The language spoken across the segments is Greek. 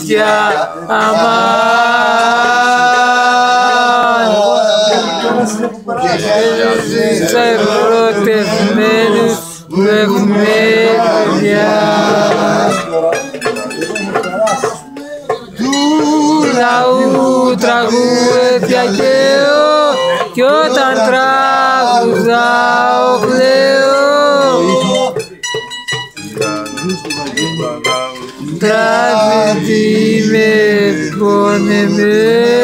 μάτια αμάν σε ερωτευμένους που έχουμε παιδιά του λαού τραγούδια καίω κι όταν τραγουδάω κλαίω τραγουδί με πονεμένος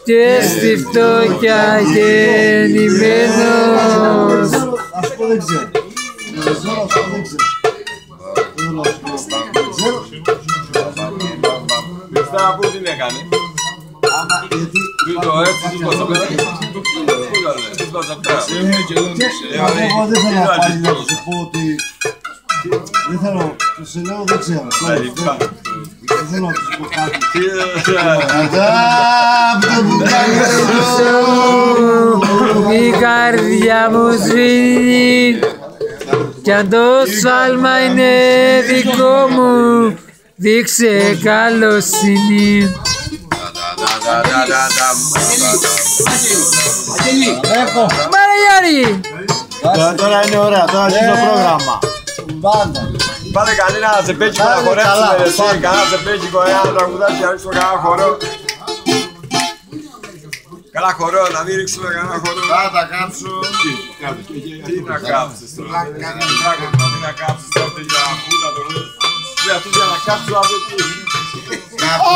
και στη φτώχεια γεννημένος. Ας πω δεν ξέρω. Χριστάρα πού την έκανε? Το έτσι τους Πατσαπέρα. Τους Πατσαπέρα. Εγώ δεν θέλω πάλι να σου πω ότι δεν θέλω, σε λέω δεν ξέρω. Δεν θέλω να σου πω κάτι. Η καρδιά μου σβήνει κι αν το σφάλμα είναι δικό μου δείξε καλοσύνη. Παναγιώτη! Τώρα είναι ωραία, τώρα είναι το πρόγραμμα. Πάτε κανένα τσεπέκικο να χορέψουμε εσύ, κανένα τσεπέκικο ένα τραγουδάκι να ρίξουμε κανένα χορό. Καλά χορό, να μην ρίξουμε κανένα χορό. Θα τα κάψω. Τι να κάψεις τώρα, τι να κάψεις τώρα για φούτα τώρα. Αυτούς για να κάψω αυτό τι.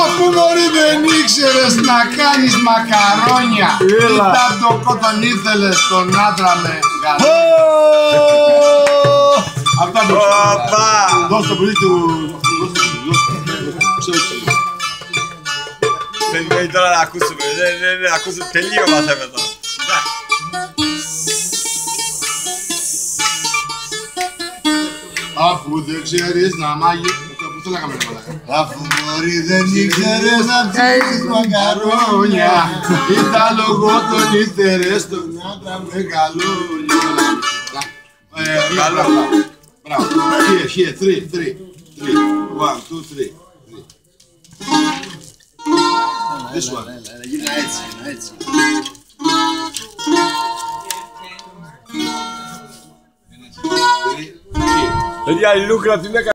Αφού μωρή δεν ήξερες να κάνεις μακαρόνια. Ήταν το κότον ήθελες τον άντρα με γαρόνια. Αυτά το δώσ' το πουλί του. Θέλει τώρα να ακούσουμε, να ακούσουμε τελείωμα θέματα. Αφού δεν ξέρεις να μάγει. Πού το λέγαμε ρε μαλάκα. Αφού μωρή δεν ήξερες να ψήσεις μακαρόνια. Ήταν λόγω τον ήθελες τον άντρα με γαλόνια. Καλό. Μπράβο. Here, 3, 1, 2, 3. This one. Γίνα έτσι, έτσι. Παιδιά, η Λούκρα την έκανε.